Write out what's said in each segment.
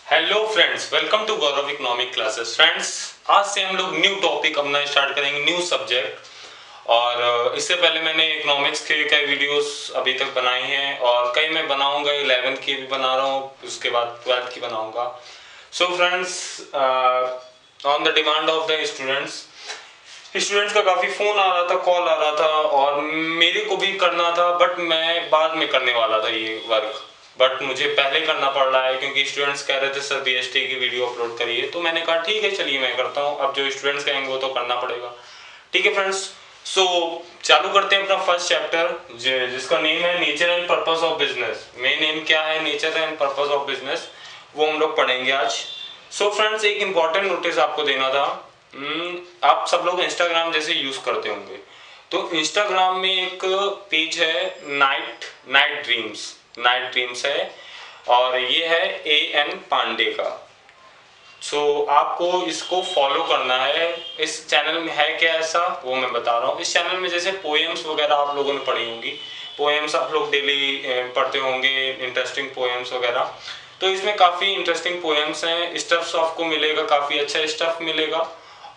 Hello friends, welcome to Gaurav economic classes. Friends, आज से हम लोग न्यू टॉपिक अपना स्टार्ट करेंगे, न्यू सब्जेक्ट। और इससे पहले मैंने इकोनॉमिक्स के कई वीडियोस अभी तक बनाए हैं और कई मैं बनाऊंगा, 11th की भी बना रहा हूँ, उसके बाद 12th की बनाऊंगा। So friends, on the demand of the students का काफ़ी फ़ोन आ रहा था, कॉल आ रहा था और मेरे को भी करना था, बट मैं बाद में करने वाला था ये वर्क, बट मुझे पहले करना पड़ रहा है क्योंकि स्टूडेंट्स कह रहे थे सर बीएसटी की वीडियो अपलोड करिए। तो मैंने कहा ठीक है, चलिए मैं करता हूँ। अब जो स्टूडेंट्स कहेंगे वो तो करना पड़ेगा। ठीक है फ्रेंड्स, सो चालू करते हैं अपना फर्स्ट चैप्टर जिसका नेम है nature and purpose of business. Main name क्या है, nature and purpose of business, वो हम लोग पढ़ेंगे आज। सो फ्रेंड्स, एक इंपॉर्टेंट नोटिस आपको देना था। आप सब लोग इंस्टाग्राम जैसे यूज करते होंगे, तो इंस्टाग्राम में एक पेज है नाइट ड्रीम्स है और ये है AN पांडे का। सो आपको इसको फॉलो करना है। इस चैनल में है क्या ऐसा, वो मैं बता रहा हूँ। इस चैनल में जैसे पोएम्स वगैरह आप लोगों ने पढ़ी होंगी, पोएम्स आप लोग डेली पढ़ते होंगे, इंटरेस्टिंग पोएम्स वगैरह। तो इसमें काफ़ी इंटरेस्टिंग पोएम्स हैं, स्टफ्स आपको मिलेगा, काफ़ी अच्छा स्टफ मिलेगा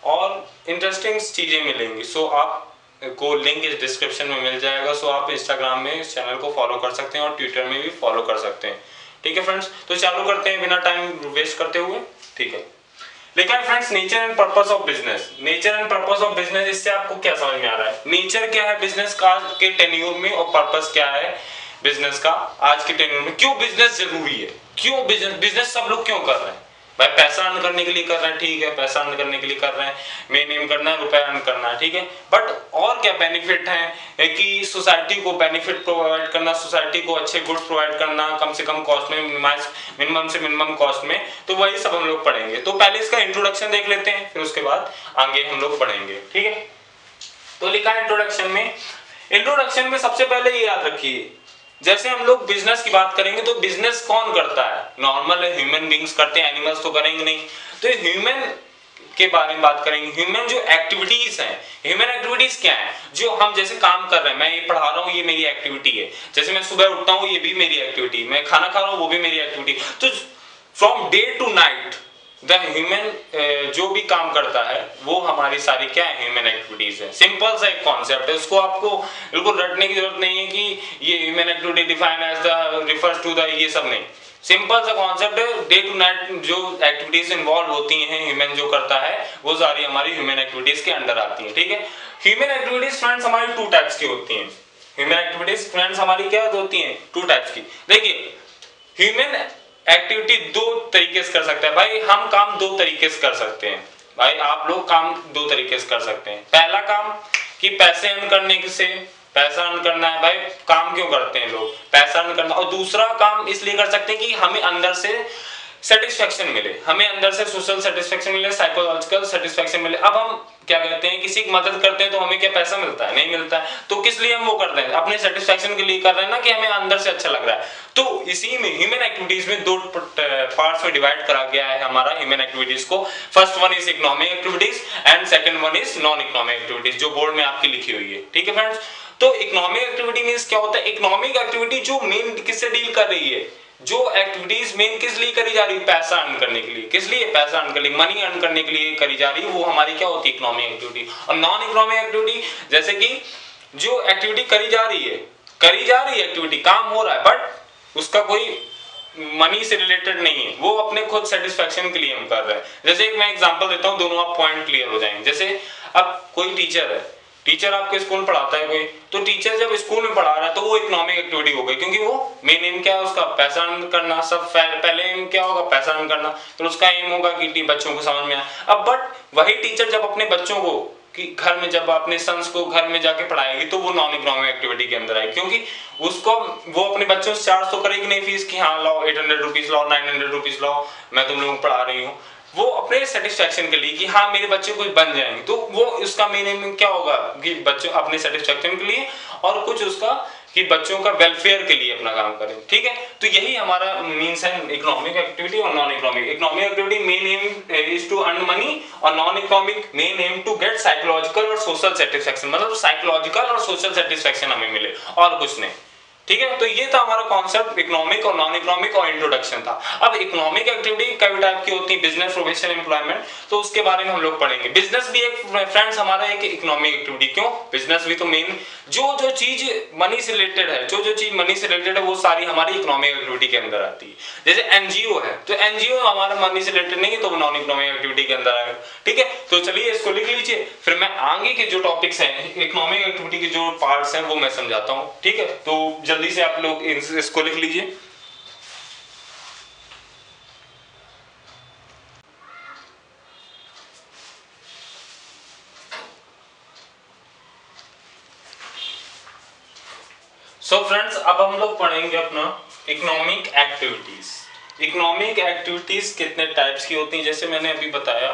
और इंटरेस्टिंग चीज़ें मिलेंगी। सो आप को लिंक इस डिस्क्रिप्शन में मिल जाएगा। सो आप इंस्टाग्राम में इस चैनल को फॉलो कर सकते हैं और ट्विटर में भी फॉलो कर सकते हैं। ठीक है फ्रेंड्स, तो चालू करते हैं बिना टाइम वेस्ट करते हुए। ठीक है, लिखा है friends nature and purpose of business. Nature and purpose of business, इससे आपको क्या समझ में आ रहा है? नेचर क्या है बिजनेस का के टेन्योर में और पर्पस क्या है बिजनेस का आज के टेन्योर में। क्यों बिजनेस जरूरी है, क्यों बिजनेस सब लोग क्यों कर रहे हैं? भाई पैसा अर्न करने के लिए कर रहे हैं, ठीक है, पैसा अर्न करने के लिए कर रहे हैं, मेन एम करना है, रुपया अर्न करना है, ठीक है। बट और क्या बेनिफिट है कि सोसाइटी को बेनिफिट प्रोवाइड करना, सोसाइटी को अच्छे गुड्स प्रोवाइड करना कम से कम कॉस्ट में, मिनिमम से मिनिमम कॉस्ट में। तो वही सब हम लोग पढ़ेंगे। तो पहले इसका इंट्रोडक्शन देख लेते हैं, फिर उसके बाद आगे हम लोग पढ़ेंगे। ठीक है, तो लिखा है इंट्रोडक्शन में सबसे पहले ये याद रखिए, जैसे हम लोग बिजनेस की बात करेंगे तो बिजनेस कौन करता है? नॉर्मल ह्यूमन बींग्स करते हैं, एनिमल्स तो करेंगे नहीं। तो ह्यूमन के बारे में बात करेंगे। ह्यूमन जो एक्टिविटीज हैं, ह्यूमन एक्टिविटीज क्या है? जो हम जैसे काम कर रहे हैं, मैं ये पढ़ा रहा हूँ, ये मेरी एक्टिविटी है। जैसे मैं सुबह उठता हूँ, ये भी मेरी एक्टिविटी, मैं खाना खा रहा हूँ, वो भी मेरी एक्टिविटी। तो from day to night the human जो भी काम करता है वो हमारी सारी क्या है, ह्यूमन एक्टिविटीज है। सिंपल सा एक कॉन्सेप्ट है, उसको आपको बिल्कुल रटने की जरूरत नहीं है कि ये human activity define as the refers to the, ये सब नहीं। सिंपल सा कॉन्सेप्ट है, डे टू नाइट जो एक्टिविटीज इन्वॉल्व होती हैं, ह्यूमन जो करता है वो सारी हमारी ह्यूमन एक्टिविटीज के अंडर आती है। ठीक है, ह्यूमन एक्टिविटीज फ्रेंड्स हमारी 2 टाइप्स की होती हैं। ह्यूमन एक्टिविटीज फ्रेंड्स हमारी क्या होती हैं? 2 टाइप्स की। देखिए, ह्यूमन एक्टिविटी 2 तरीके से कर सकते हैं। भाई हम काम 2 तरीके से कर सकते हैं, भाई आप लोग काम 2 तरीके से कर सकते हैं। पहला काम कि पैसे अर्न करने से, पैसा अर्न करना है। भाई काम क्यों करते हैं लोग? पैसा अर्न करना। और दूसरा काम इसलिए कर सकते हैं कि हमें अंदर से सेटिस्फेक्शन मिले, हमें अंदर से सोशल सेटिस्फेक्शन मिले, साइकोलॉजिकल सेटिस्फेक्शन मिले। अब हम क्या कहते हैं, किसी की मदद करते हैं तो हमें क्या पैसा मिलता है? नहीं मिलता है। तो किस लिए हम वो करते हैं? अपने सेटिस्फेक्शन के लिए कर रहे हैं ना, कि हमें अंदर से अच्छा लग रहा है। तो इसी में ह्यूमन एक्टिविटीज में 2 पार्ट्स में डिवाइड करा गया है हमारा ह्यूमन एक्टिविटीज को। First one is economic activities and second one is non economic activities, जो बोर्ड में आपकी लिखी हुई है। ठीक है फ्रेंड्स, तो इकोनॉमिक एक्टिविटी मींस क्या होता है? इकोनॉमिक एक्टिविटी जो मेन किससे डील कर रही है, जो एक्टिविटीज मेन किस लिए करी जा रही है? पैसा अर्न करने के लिए। किस लिए? पैसा अर्न करने, मनी अर्न करने के लिए करी जा रही है, वो हमारी क्या होती है? Economic activity. और नॉन इकोनॉमिक एक्टिविटी जैसे कि जो एक्टिविटी करी जा रही है एक्टिविटी, काम हो रहा है, बट उसका कोई मनी से रिलेटेड नहीं है, वो अपने खुद सेटिस्फेक्शन के लिए हम कर रहे हैं। जैसे एक मैं एग्जांपल देता हूं, दोनों आप पॉइंट क्लियर हो जाएंगे। जैसे अब कोई टीचर है, टीचर आपके स्कूल में पढ़ाता है कोई, तो टीचर जब स्कूल में पढ़ा रहा है तो वो इकोनॉमिक एक्टिविटी हो गई, क्योंकि वो मेन एम क्या है उसका? पैसा अर्न करना। सब पहले एम क्या होगा? पैसा अर्न करना। तो उसका एम होगा कि बच्चों को समझ में आए। अब बट वही टीचर जब अपने बच्चों को कि घर में, जब अपने सन्स को घर में जाके पढ़ाएगी तो वो नॉन इकोनॉमिक एक्टिविटी के अंदर आएगी, क्योंकि उसको वो अपने बच्चों से चार्ज तो करेगी नहीं फीस कि हाँ लाओ 800 रुपीज लाओ, 900 रुपीज लाओ, मैं तुम लोगों को पढ़ा रही हूँ। वो अपने सेटिस्फेक्शन के लिए कि हाँ मेरे बच्चे कुछ बन जाएंगे, तो वो उसका मेन एम क्या होगा कि बच्चों अपने सेटिस्फेक्शन के लिए और कुछ उसका कि बच्चों का वेलफेयर के लिए अपना काम करें, ठीक है। तो यही हमारा मीन्स है इकोनॉमिक एक्टिविटी और non economic. Economic activity main aim is to earn money और non economic main aim to get psychological और सोशल सेटिस्फेक्शन, मतलब साइकोलॉजिकल और सोशल सेटिस्फेक्शन हमें मिले और कुछ नहीं, ठीक है। तो ये था हमारा कॉन्सेप्ट इकोनॉमिक और नॉन इकोनॉमिक और इंट्रोडक्शन था। अब इकोनॉमिक एक्टिविटी कई टाइप की होती है, बिजनेस, प्रोफेशन, एम्प्लॉयमेंट, तो उसके बारे में हम लोग पढ़ेंगे। बिजनेस भी एक फ्रेंड्स हमारा एक इकोनॉमिक एक्टिविटी, क्यों बिजनेस भी तो मेन जो चीज मनी से रिलेटेड है, जो चीज मनी से रिलेटेड है वो सारी हमारी इकोनॉमिक एक्टिविटी के अंदर आती है। जैसे एनजीओ है तो एनजीओ हमारा मनी से रिलेटेड नहीं है तो वो नॉन इकोनॉमिक एक्टिविटी के अंदर आएगा, ठीक है। तो चलिए इसको लिख लीजिए, फिर मैं आगे के जो टॉपिक्स हैं इकोनॉमिक एक्टिविटी के जो पार्ट्स हैं वो मैं समझाता हूँ, ठीक है। तो जल्दी से आप लोग इसको लिख लीजिए। सो फ्रेंड्स अब हम लोग पढ़ेंगे अपना इकोनॉमिक एक्टिविटीज। इकोनॉमिक एक्टिविटीज कितने टाइप्स की होती हैं, जैसे मैंने अभी बताया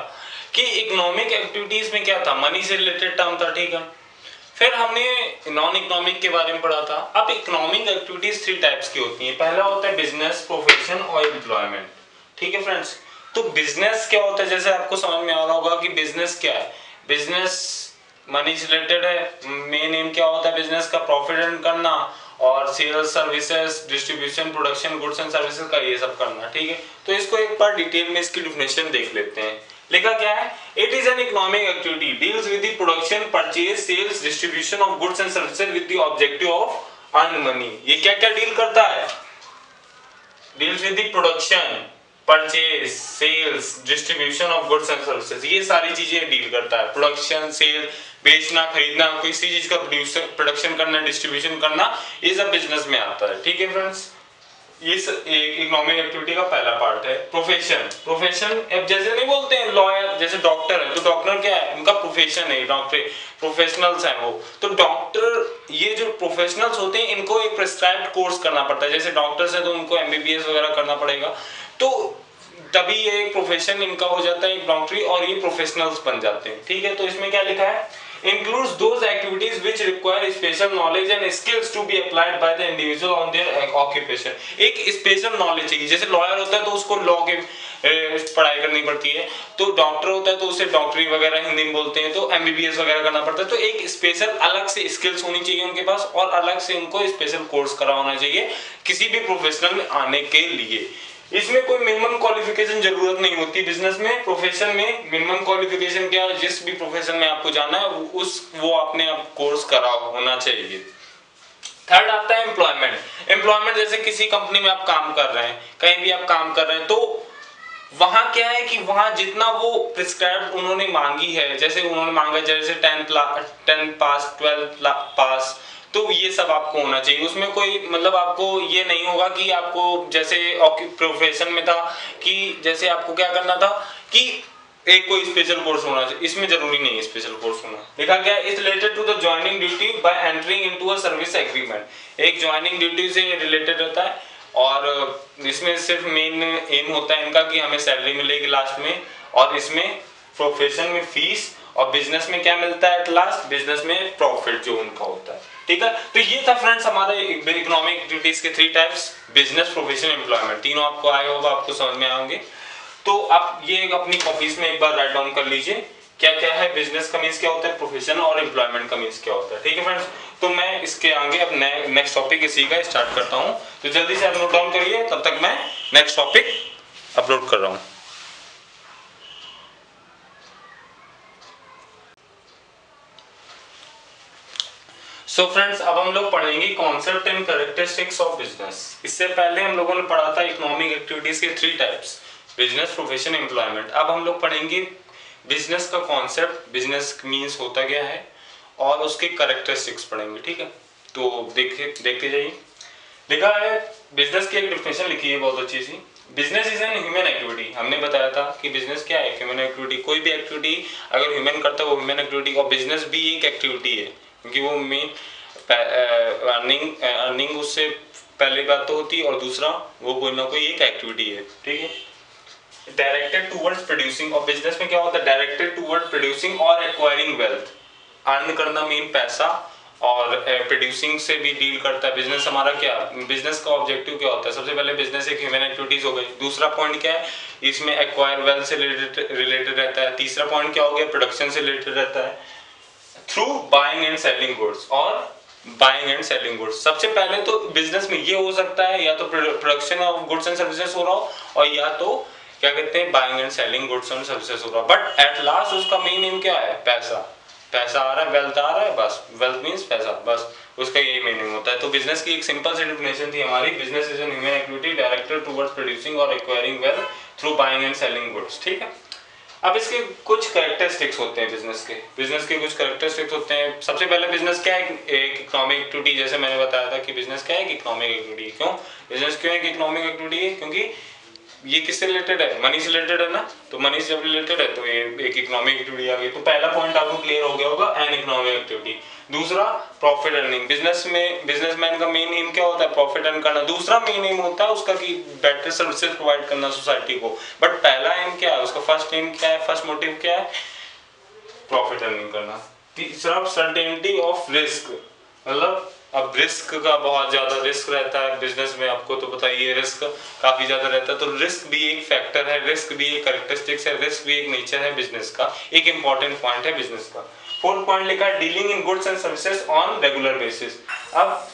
कि इकोनॉमिक एक्टिविटीज में क्या था, मनी से रिलेटेड टर्म था, ठीक है। फिर हमने नॉन इकोनॉमिक के बारे में पढ़ा था। अब इकोनॉमिक एक्टिविटीज 3 टाइप्स की होती हैं। पहला होता है बिजनेस, प्रोफेशन और एम्प्लॉयमेंट, ठीक है फ्रेंड्स। तो बिजनेस क्या होता है, जैसे आपको समझ में आ रहा होगा कि बिजनेस क्या है। बिजनेस मनी से रिलेटेड है, मेन एम क्या होता है बिजनेस का, प्रॉफिट अर्न करना और sales, services, distribution, production, goods and services का ये सब करना, ठीक है। तो इसको एक बार डिटेल में इसकी डेफिनेशन देख लेते हैं। लिखा क्या है, it is an economic activity deals with the production, purchase, sales, distribution of goods and services with the objective of earn money. ये क्या क्या डील करता है, deals with the production, purchase, sales, distribution of goods and services, ये सारी चीजें deal करता है। प्रोडक्शन, सेल, बेचना, खरीदना, किसी चीज का प्रोडक्शन करना, डिस्ट्रीब्यूशन करना, ये सब बिजनेस में आता है, ठीक है फ्रेंड्स। ये इकोनॉमिक एक्टिविटी का पहला पार्ट है। प्रोफेशन, प्रोफेशन अब जैसे नहीं बोलते हैं लॉयर, जैसे डॉक्टर है तो डॉक्टर क्या है, उनका प्रोफेशन है, डॉक्टर प्रोफेशनल्स हैं वो। तो डॉक्टर ये जो प्रोफेशनल्स होते हैं इनको एक प्रिस्क्राइब्ड कोर्स करना पड़ता है। जैसे डॉक्टर्स हैं तो उनको एमबीबीएस वगैरह करना पड़ेगा, तो तभी ये एक प्रोफेशन इनका हो जाता है, एक डॉक्टरी, और ये प्रोफेशनल्स बन जाते हैं, ठीक है। तो इसमें क्या लिखा है, includes those activities which require special knowledge and skills to be applied by the individual on their occupation। एक स्पेशल नॉलेज चाहिए, जैसे लॉयर होता है तो उसको लॉ के पढ़ाई करनी पड़ती है, तो डॉक्टर होता है तो उसे डॉक्टरी वगैरह हिंदी में बोलते हैं, तो एमबीबीएस वगैरह करना पड़ता है। तो एक स्पेशल अलग से स्किल्स होनी चाहिए उनके पास और अलग से उनको स्पेशल कोर्स करा होना चाहिए किसी भी प्रोफेशनल में आने के लिए। इसमें कोई मिनिमम क्वालिफिकेशन जरूरत नहीं होती। बिजनेस में, प्रोफेशन में मिनिमम क्वालिफिकेशन क्या है, जिस भी प्रोफेशन में आपको जाना है वो आपने आप कोर्स करा होना चाहिए। थर्ड आता है एम्प्लॉयमेंट। एम्प्लॉयमेंट जैसे किसी कंपनी में आप काम कर रहे हैं, कहीं भी आप काम कर रहे हैं, तो वहां क्या है कि वहां जितना वो प्रिस्क्राइब उन्होंने मांगी है, जैसे उन्होंने मांगा जैसे 10 पास, 12 पास, तो ये सब आपको होना चाहिए। उसमें कोई मतलब आपको ये नहीं होगा कि आपको जैसे प्रोफेशन में था कि जैसे आपको क्या करना था कि एक कोई स्पेशल कोर्स होना चाहिए, इसमें जरूरी नहीं है स्पेशल कोर्स होना। लिखा क्या है, is related to the joining duty by entering into a service agreement. एक जॉइनिंग ड्यूटी से रिलेटेड रहता है और इसमें सिर्फ मेन एम होता है इनका कि हमें सैलरी मिलेगी लास्ट में, और इसमें प्रोफेशन में फीस और बिजनेस में क्या मिलता है एट लास्ट, बिजनेस में प्रॉफिट जो उनका होता है, ठीक है। तो ये था फ्रेंड्स हमारे इकोनॉमिक एक्टिविटीज के 3 टाइप्स, बिजनेस, प्रोफेशन, एम्प्लॉयमेंट। तीनों आपको आए होगा, आपको समझ में आएंगे। तो आप ये अपनी कॉपीज में एक बार राइट डाउन कर लीजिए क्या क्या है, बिजनेस का मींस क्या होता है, प्रोफेशन और एम्प्लॉयमेंट का मींस क्या होता है, ठीक है फ्रेंड्स। तो मैं इसके आगे अब नेक्स्ट टॉपिक इसी का स्टार्ट करता हूं, तो जल्दी से आप नोट डाउन करिए, तब तक मैं नेक्स्ट टॉपिक अपलोड कर रहा हूं। सो फ्रेंड्स अब हम लोग पढ़ेंगे concept and characteristics of business. इससे पहले हम लोगों ने पढ़ा था इकोनॉमिक एक्टिविटीज के 3 टाइप्स, बिजनेस, प्रोफेशन, एम्प्लॉयमेंट। अब हम लोग पढ़ेंगे बिजनेस का कॉन्सेप्ट, बिजनेस मींस होता क्या है, और उसके कैरेक्टरिस्टिक्स पढ़ेंगे, ठीक है। तो देखते जाइए। लिखा है बिजनेस की एक डेफिनेशन लिखी है बहुत अच्छी सी, business is an human activity. हमने बताया था कि बिजनेस क्या है, ह्यूमन एक्टिविटी। कोई भी एक्टिविटी अगर ह्यूमन करता है वो ह्यूमन एक्टिविटी, और बिजनेस भी एक एक्टिविटी है क्योंकि वो मेन अर्निंग उससे पहली बात तो होती है, और दूसरा वो कोई ना कोई एक एक्टिविटी है, ठीक है। डायरेक्टेड टूवर्ड्स प्रोड्यूसिंग, और बिजनेस में क्या होता है, डायरेक्टेड टूवर्ड प्रोड्यूसिंग और एक्वायरिंग वेल्थ। अर्न करना मेन पैसा, और प्रोड्यूसिंग से भी डील करता है बिजनेस। हमारा क्या, बिजनेस का ऑब्जेक्टिव क्या होता है, सबसे पहले बिजनेस एक ह्यूमन एक्टिविटीज हो गई। दूसरा पॉइंट क्या है, इसमें एक्वायर वेल्थ से रिलेटेड रहता है। तीसरा पॉइंट क्या हो गया, प्रोडक्शन से रिलेटेड रहता है through buying and selling goods, और बाइंग एंड सेलिंग गुड्स। सबसे पहले तो बिजनेस में ये हो सकता है, या तो production of goods and services हो रहा हो, और या तो क्या कहते हैं, buying and selling goods and services हो रहा हो। बट एट लास्ट उसका मेन एम क्या है, पैसा। पैसा आ रहा है, वेल्थ आ रहा है, बस वेल्थ मींस पैसा, बस उसका यही मीनिंग होता है। तो बिजनेस की एक सिंपल सी डेफिनेशन थी हमारी, business is an human activity directed towards producing और acquiring wealth through buying and selling goods. ठीक है, अब इसके कुछ कैरेक्टरिस्टिक्स होते हैं बिजनेस के कुछ कैरेक्टरिस्टिक्स होते हैं। सबसे पहले बिजनेस क्या है, एक इकोनॉमिक एक्टिविटी। जैसे मैंने बताया था कि बिजनेस क्या है, कि इकोनॉमिक एक्टिविटी। क्यों बिजनेस क्यों है कि इकोनॉमिक एक्टिविटी है, क्योंकि ये किससे रिलेटेड है, मनी से रिलेटेड है ना, तो मनी से जब रिलेटेड है तो ये एक इकोनॉमिक एक्टिविटी आ गई। तो पहला पॉइंट आपको क्लियर हो गया होगा, एन इकोनॉमिक एक्टिविटी। दूसरा, प्रॉफिट अर्निंग। बिजनेस में बिजनेसमैन का मेन एम क्या होता है, प्रॉफिट अर्न करना। दूसरा मेन एम होता है उसका कि बेटर सर्विसेज प्रोवाइड करना सोसाइटी को। बट पहला एम क्या है उसका, फर्स्ट एम क्या है, फर्स्ट मोटिव क्या है, प्रॉफिट अर्निंग करना। तीसरा, सर्टेनिटी ऑफ रिस्क, मतलब अब रिस्क का बहुत ज्यादा रिस्क रहता है बिजनेस में, आपको तो पता ही है, रिस्क काफी ज्यादा रहता है। तो रिस्क भी एक फैक्टर है, रिस्क भी एक कैरेक्टरिस्टिक्स है, रिस्क भी एक नेचर है बिजनेस का, एक इंपॉर्टेंट पॉइंट है बिजनेस का। फोर्थ पॉइंट लिखा है, dealing in goods and services on regular basis. अब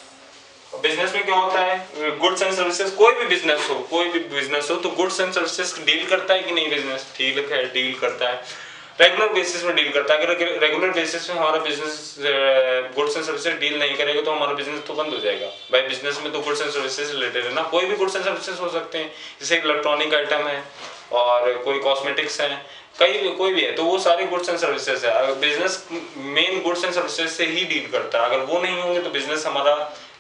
बिजनेस में क्या होता है, गुड्स एंड सर्विसेज, कोई भी बिजनेस हो तो गुड्स एंड सर्विसेज डील करता है कि नहीं, बिजनेस ठीक है डील करता है, रेगुलर बेसिस में डील करता है। अगर रेगुलर बेसिस में हमारा business goods and services deal नहीं करेगा तो हमारा बिजनेस तो बंद हो जाएगा। भाई बिजनेस में तो गुड्स एंड सर्विसेज रिलेटेड है ना, कोई भी गुड्स एंड सर्विसेज हो सकते हैं, जैसे इलेक्ट्रॉनिक आइटम है और कोई कॉस्मेटिक्स है, कोई भी है, तो वो सारे गुड्स एंड सर्विसेज है। Business main goods and services से ही डील करता है, अगर वो नहीं होंगे तो बिजनेस हमारा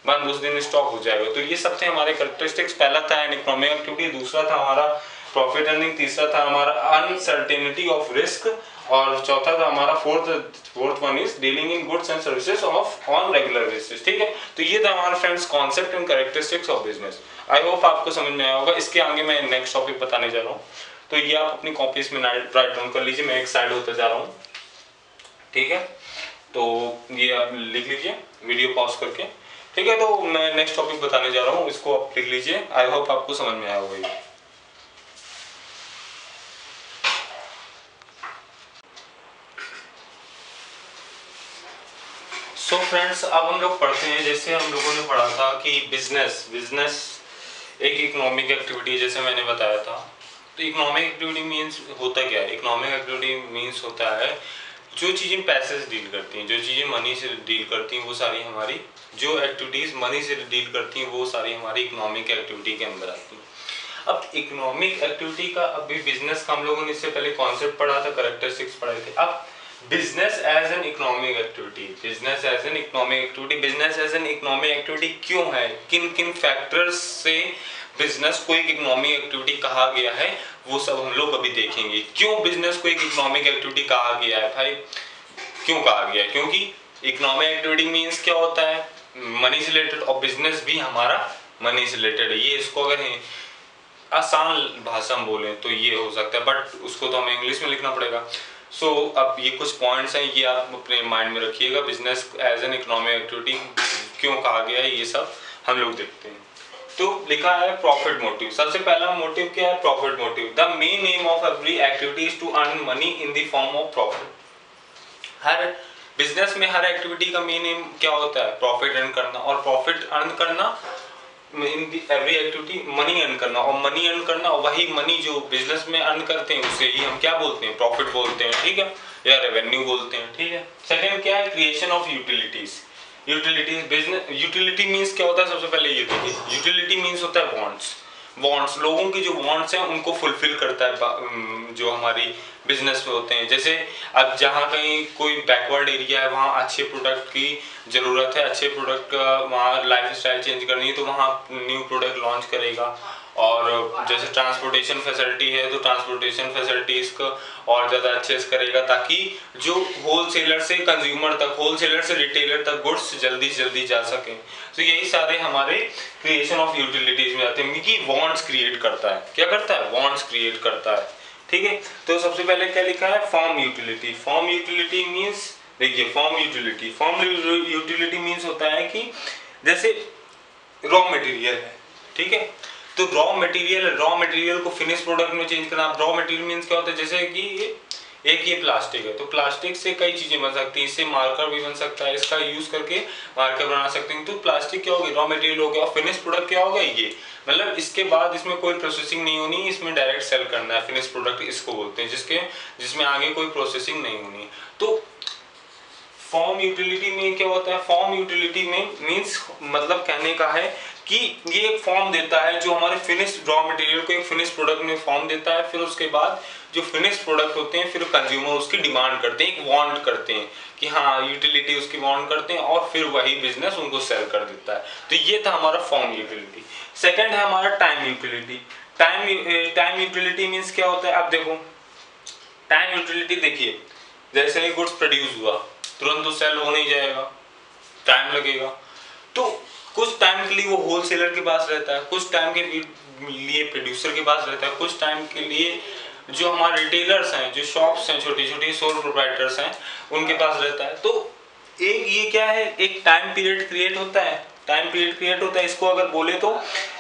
बंद उस दिन स्टॉप हो जाएगा। तो ये सब थे हमारे कैरेक्टरिस्टिक्स। पहला था इकोनॉमिक एक्टिविटी, दूसरा था हमारा प्रॉफिट अर्निंग, तीसरा था हमारा अनसर्टेनिटी ऑफ रिस्क, और चौथा था हमारा fourth one is dealing in goods and services of on regular basis. ठीक है, तो ये था हमारा friends concept and characteristics of business. I hope आपको समझ में आया होगा। इसके आगे मैं नेक्स्ट टॉपिक बताने जा रहा हूँ, तो ये आप अपनी कॉपीज में राइट डाउन कर लीजिए, मैं एक साइड होते जा रहा हूँ। ठीक है, तो ये आप लिख लीजिए वीडियो पॉज करके। ठीक है, तो मैं नेक्स्ट टॉपिक बताने जा रहा हूँ, इसको आप लिख लीजिए। आई होप आपको समझ में आया होगा ये। सो फ्रेंड्स, अब हम लोग पढ़ते हैं, जैसे हम लोगों ने पढ़ा था कि बिजनेस एक इकोनॉमिक एक्टिविटी, जैसे मैंने बताया था। तो इकोनॉमिक एक्टिविटी मींस होता क्या है, इकोनॉमिक एक्टिविटी मींस होता है जो चीज़ें पैसे से डील करती हैं, जो चीज़ें मनी से डील करती हैं, वो सारी हमारी, जो एक्टिविटीज़ मनी से डील करती हैं वो सारी हमारी इकोनॉमिक एक्टिविटी के अंदर आती हैं। अब इकोनॉमिक एक्टिविटी का अभी बिजनेस का हम लोगों ने इससे पहले कॉन्सेप्ट पढ़ा था, कैरेक्टरिस्टिक्स पढ़े थे। अब business as an economic activity, business as an economic activity क्यों है, किन किन फैक्टर्स से बिजनेस को एक इकोनॉमिक एक्टिविटी कहा गया है, वो सब हम लोग अभी देखेंगे। क्यों बिजनेस को एक इकोनॉमिक एक्टिविटी कहा गया है भाई, क्यों कहा गया है, क्योंकि इकोनॉमिक एक्टिविटी मीन्स क्या होता है, मनी से रिलेटेड, और बिजनेस भी हमारा मनी से रिलेटेड है। ये इसको अगर आसान भाषा में बोलें तो ये हो सकता है, बट उसको तो हमें इंग्लिश में लिखना पड़ेगा। सो अब ये कुछ पॉइंट्स हैं, ये आप अपने माइंड में रखिएगा। Business as an economic activity क्यों कहा गया है, ये सब हम लोग देखते हैं। तो लिखा है प्रॉफिट मोटिव। सबसे पहला मोटिव क्या है, profit motive. The main aim of every activity is to earn money in the form of profit. हर बिजनेस में हर एक्टिविटी का मेन एम क्या होता है, प्रॉफिट अर्न करना, और प्रॉफिट अर्न करना in every activity money earn करना, और मनी अर्न करना, और वही मनी जो बिजनेस में अर्न करते हैं उसे ही हम क्या बोलते हैं, प्रॉफिट बोलते हैं। ठीक है, या रेवेन्यू बोलते हैं। ठीक है, सेकंड क्या है, creation of utilities. Business utility means क्या होता है, सबसे पहले ये देखिए, यूटिलिटी मींस होता है वांट्स, लोगों की जो वांट्स हैं उनको फुलफिल करता है जो हमारी बिजनेस में होते हैं। जैसे अब जहाँ कहीं कोई बैकवर्ड एरिया है, वहाँ अच्छे प्रोडक्ट की ज़रूरत है, अच्छे प्रोडक्ट का वहाँ लाइफ स्टाइल चेंज करनी है, तो वहाँ न्यू प्रोडक्ट लॉन्च करेगा। और जैसे ट्रांसपोर्टेशन फैसिलिटी है तो ट्रांसपोर्टेशन फैसिलिटीज को और ज़्यादा अच्छे से करेगा ताकि जो होलसेलर से कंज्यूमर तक, होलसेलर से रिटेलर तक गुड्स जल्दी से जल्दी जा सके। तो यही सारे हमारे क्रिएशन ऑफ यूटिलिटीज में आते हैं कि वांट्स क्रिएट करता है। क्या करता है? वांट्स क्रिएट करता है। ठीक है, तो सबसे पहले क्या लिखा है? Form utility. Form utility means, देखिए फॉर्म यूटिलिटी मीन्स होता है कि जैसे रॉ मटेरियल है, ठीक है, तो रॉ मटेरियल को फिनिश प्रोडक्ट में चेंज करना। रॉ मटेरियल मीन्स क्या होता है? जैसे कि ये प्लास्टिक है, तो प्लास्टिक से कई चीजें बन सकती हैं, इससे मार्कर भी बन सकता है, इसका यूज करके मार्कर बना सकते हैं। तो प्लास्टिक क्या होगी? रॉ मटेरियल हो गया। और फिनिश प्रोडक्ट क्या होगा? ये मतलब इसके बाद इसमें कोई प्रोसेसिंग नहीं होनी, इसमें डायरेक्ट सेल करना है। फिनिश प्रोडक्ट इसको बोलते हैं, जिसमें आगे कोई प्रोसेसिंग नहीं होनी। तो फॉर्म यूटिलिटी में क्या होता है? फॉर्म यूटिलिटी में मींस मतलब कहने का है कि ये एक फॉर्म देता है जो हमारे फिनिश रॉ मटेरियल को एक फिनिश प्रोडक्ट में फॉर्म देता है। फिर उसके बाद जो फिनिश प्रोडक्ट होते हैं फिर कंज्यूमर उसकी डिमांड करते हैं, एक वांट करते हैं कि हाँ यूटिलिटी उसकी वांट करते हैं और फिर वही बिजनेस उनको सेल कर देता है। तो ये था हमारा फॉर्म यूटिलिटी। सेकेंड है हमारा time utility. Time utility means क्या होता है? अब देखो टाइम यूटिलिटी, देखिए जैसे ही गुड्स प्रोड्यूस हुआ तुरंत तो सेल हो नहीं जाएगा, टाइम लगेगा। तो कुछ टाइम के लिए वो होलसेलर के पास रहता है, कुछ टाइम के लिए प्रोड्यूसर के पास रहता है, कुछ टाइम के लिए जो हमारे रिटेलर्स हैं, जो शॉप्स हैं, छोटी छोटी सोल प्रोप्राइटर्स हैं, उनके पास रहता है। तो एक ये क्या है? एक टाइम पीरियड क्रिएट होता है। टाइम पीरियड क्रिएट होता है, इसको अगर बोले तो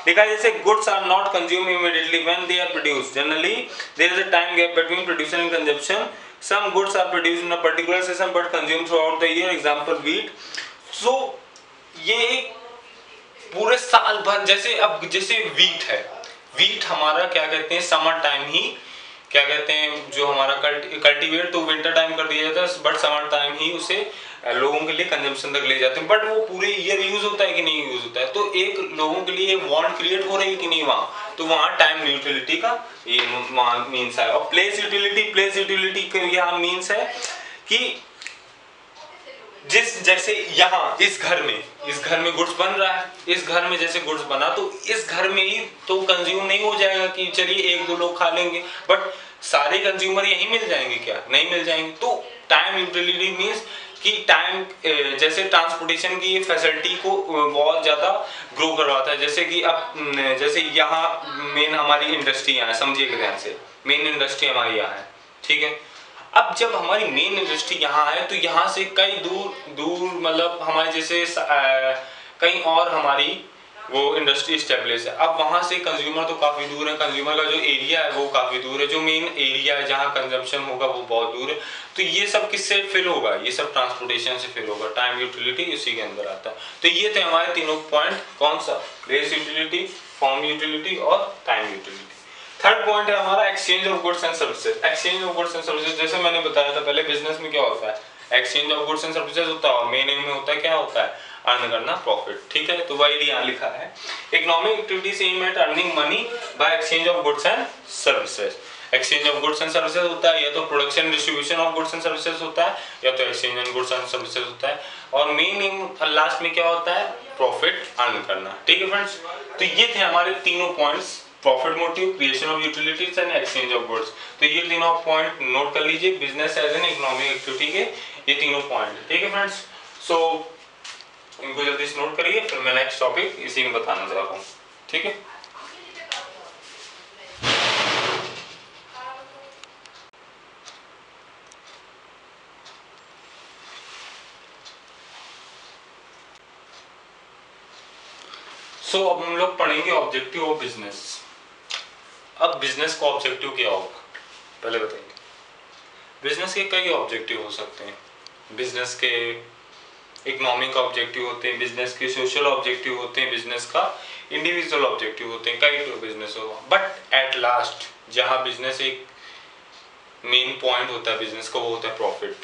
देखा जैसे goods are not consume immediately when they are produced, generally there is a time gap between production and consumption. Some goods are produced in a particular season but consumed throughout the year, example wheat. So ये पूरे साल भर, जैसे wheat है, wheat हमारा क्या कहते हैं समर टाइम ही क्या कहते हैं, जो हमारा कल्टीवेट तो विंटर टाइम कर दिया जाता है बट समर टाइम ही उसे लोगों के लिए कंजम्पशन तक ले जाते हैं। बट वो पूरे ईयर यूज होता है कि नहीं यूज होता है? तो एक लोगों के लिए वांट क्रिएट हो रही है कि नहीं वहां, तो वहां टाइम यूटिलिटी का ये मीन्स है। और प्लेस यूटिलिटी का यहाँ मीन्स है कि जैसे यहाँ इस घर में गुड्स बन रहा है, इस घर में जैसे गुड्स बना तो इस घर में ही तो कंज्यूम नहीं हो जाएगा कि चलिए एक दो लोग खा लेंगे, बट सारे कंज्यूमर यही मिल जाएंगे क्या? नहीं मिल जाएंगे। तो टाइम यूटिलिटी मीन्स कि टाइम जैसे ट्रांसपोर्टेशन की फैसिलिटी को बहुत ज्यादा ग्रो करवाता है। जैसे कि अब जैसे यहाँ मेन हमारी इंडस्ट्री है, समझिए ध्यान से, मेन इंडस्ट्री हमारी यहाँ है, ठीक है। अब जब हमारी मेन इंडस्ट्री यहाँ है तो यहाँ से कई दूर मतलब हमारे जैसे कहीं और हमारी वो इंडस्ट्री स्टेब्लिश है। अब वहाँ से कंज्यूमर तो काफ़ी दूर है, कंज्यूमर का जो एरिया है वो काफ़ी दूर है, जो मेन एरिया है जहाँ कंजम्पशन होगा वो बहुत दूर है। तो ये सब किससे फिल होगा? ये सब ट्रांसपोर्टेशन से फिल होगा। टाइम यूटिलिटी इसी के अंदर आता है। तो ये थे हमारे तीनों पॉइंट, कौन सा? प्लेस यूटिलिटी, फॉर्म यूटिलिटी और टाइम यूटिलिटी। थर्ड पॉइंट है हमारा exchange of goods and services. Exchange of goods and services जैसे मैंने बताया था पहले, बिजनेस में क्या होता है? Exchange of goods and services होता है और मेन एम में होता है क्या होता है? अर्न करना, प्रॉफिट, ठीक है। तो वही यहाँ लिखा है, economic activities aim at earning money by exchange of goods and services. Exchange of goods and services होता है या तो production distribution of goods and services होता है या तो exchange and goods and services होता है, और मेन एम लास्ट में क्या होता है? प्रॉफिट अर्न करना, ठीक है फ्रेंड्स। तो ये थे हमारे तीनों points, profit motive, creation of utilities and exchange of goods. तो ये तीनों पॉइंट नोट कर लीजिए, business as an economic activity के ये तीनों पॉइंट, ठीक है फ्रेंड्स। सो इनको जल्दी से नोट करिए, फिर मैं नेक्स्ट टॉपिक इसी में बताना चाहता हूँ, ठीक है। सो अब हम लोग पढ़ेंगे ऑब्जेक्टिव ऑफ बिजनेस। अब बिजनेस का ऑब्जेक्टिव क्या होगा पहले बताइए। बिजनेस के कई ऑब्जेक्टिव हो सकते हैं। बिजनेस के इकोनॉमिक ऑब्जेक्टिव होते हैं, बिजनेस के सोशल ऑब्जेक्टिव होते हैं, बिजनेस का इंडिविजुअल ऑब्जेक्टिव होते हैं, कई बिजनेस होगा। बट एट लास्ट जहाँ बिजनेस एक मेन पॉइंट होता है बिजनेस का, वो होता है प्रॉफिट।